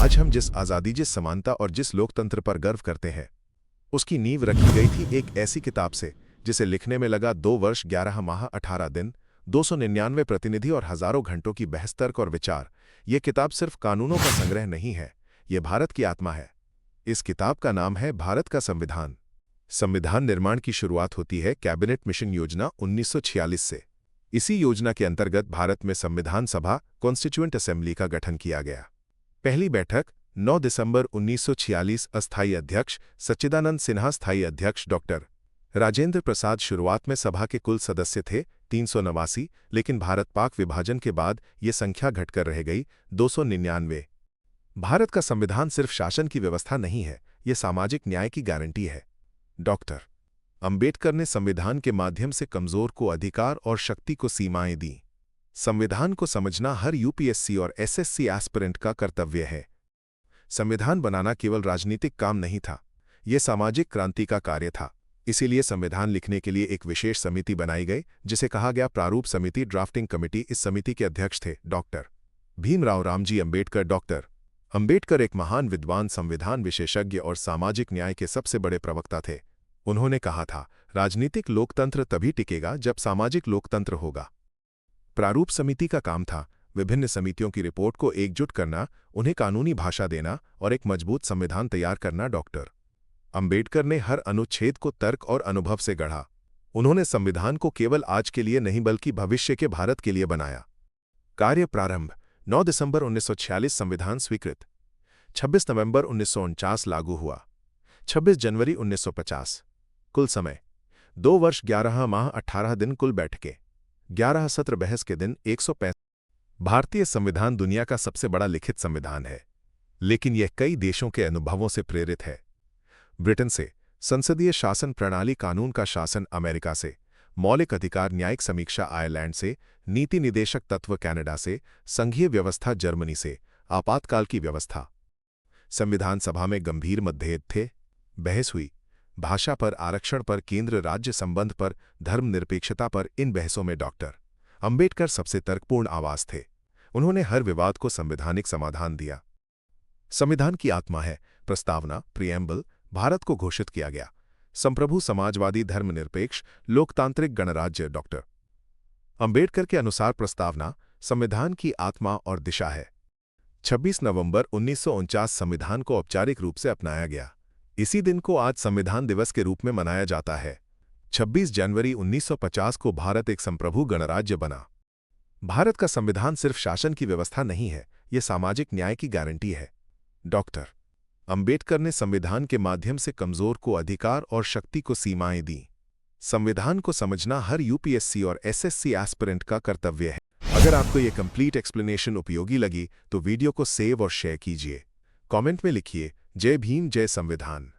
आज हम जिस आज़ादी, जिस समानता और जिस लोकतंत्र पर गर्व करते हैं, उसकी नींव रखी गई थी एक ऐसी किताब से जिसे लिखने में लगा 2 वर्ष 11 माह 18 दिन, 299 प्रतिनिधि और हजारों घंटों की बहस, तर्क और विचार। ये किताब सिर्फ कानूनों का संग्रह नहीं है, ये भारत की आत्मा है। इस किताब का नाम है भारत का संविधान। संविधान निर्माण की शुरुआत होती है कैबिनेट मिशन योजना 1946 से। इसी योजना के अंतर्गत भारत में संविधान सभा, कॉन्स्टिट्यूएंट असेंबली का गठन किया गया। पहली बैठक 9 दिसंबर 1946। अस्थायी अध्यक्ष सच्चिदानंद सिन्हा, स्थायी अध्यक्ष डॉक्टर राजेंद्र प्रसाद। शुरुआत में सभा के कुल सदस्य थे 389, लेकिन भारत पाक विभाजन के बाद ये संख्या घटकर रह गई 299। भारत का संविधान सिर्फ शासन की व्यवस्था नहीं है, ये सामाजिक न्याय की गारंटी है। डॉक्टर अंबेडकर ने संविधान के माध्यम से कमजोर को अधिकार और शक्ति को सीमाएं दी। संविधान को समझना हर यूपीएससी और एसएससी एस्पिरेंट का कर्तव्य है। संविधान बनाना केवल राजनीतिक काम नहीं था, यह सामाजिक क्रांति का कार्य था। इसीलिए संविधान लिखने के लिए एक विशेष समिति बनाई गई, जिसे कहा गया प्रारूप समिति, ड्राफ्टिंग कमेटी। इस समिति के अध्यक्ष थे डॉक्टर भीमराव रामजी अंबेडकर। डॉक्टर अंबेडकर एक महान विद्वान, संविधान विशेषज्ञ और सामाजिक न्याय के सबसे बड़े प्रवक्ता थे। उन्होंने कहा था, राजनीतिक लोकतंत्र तभी टिकेगा जब सामाजिक लोकतंत्र होगा। प्रारूप समिति का काम था विभिन्न समितियों की रिपोर्ट को एकजुट करना, उन्हें कानूनी भाषा देना और एक मजबूत संविधान तैयार करना। डॉक्टर अंबेडकर ने हर अनुच्छेद को तर्क और अनुभव से गढ़ा। उन्होंने संविधान को केवल आज के लिए नहीं बल्कि भविष्य के भारत के लिए बनाया। कार्य प्रारंभ 9 दिसंबर 1946 संविधान स्वीकृत, 26 नवंबर 1949 लागू हुआ, 26 जनवरी 1950। कुल समय 2 वर्ष 11 माह 18 दिन। कुल बैठकें 11 सत्र। बहस के दिन 165। भारतीय संविधान दुनिया का सबसे बड़ा लिखित संविधान है, लेकिन यह कई देशों के अनुभवों से प्रेरित है। ब्रिटेन से संसदीय शासन प्रणाली, कानून का शासन अमेरिका से, मौलिक अधिकार न्यायिक समीक्षा आयरलैंड से, नीति निदेशक तत्व कनाडा से, संघीय व्यवस्था जर्मनी से, आपातकाल की व्यवस्था। संविधान सभा में गंभीर मतभेद थे, बहस हुई भाषा पर, आरक्षण पर, केंद्र राज्य संबंध पर, धर्मनिरपेक्षता पर। इन बहसों में डॉक्टर अंबेडकर सबसे तर्कपूर्ण आवाज थे। उन्होंने हर विवाद को संवैधानिक समाधान दिया। संविधान की आत्मा है प्रस्तावना, प्रिएम्बल। भारत को घोषित किया गया संप्रभु, समाजवादी, धर्मनिरपेक्ष, लोकतांत्रिक गणराज्य। डॉक्टर अंबेडकर के अनुसार प्रस्तावना संविधान की आत्मा और दिशा है। 26 नवंबर 1949 संविधान को औपचारिक रूप से अपनाया गया। इसी दिन को आज संविधान दिवस के रूप में मनाया जाता है। 26 जनवरी 1950 को भारत एक संप्रभु गणराज्य बना। भारत का संविधान सिर्फ शासन की व्यवस्था नहीं है, यह सामाजिक न्याय की गारंटी है। डॉक्टर अंबेडकर ने संविधान के माध्यम से कमजोर को अधिकार और शक्ति को सीमाएं दी। संविधान को समझना हर यूपीएससी और एसएससी एस्पिरेंट का कर्तव्य है। अगर आपको यह कंप्लीट एक्सप्लेनेशन उपयोगी लगी तो वीडियो को सेव और शेयर कीजिए। कमेंट में लिखिए, जय भीम, जय संविधान।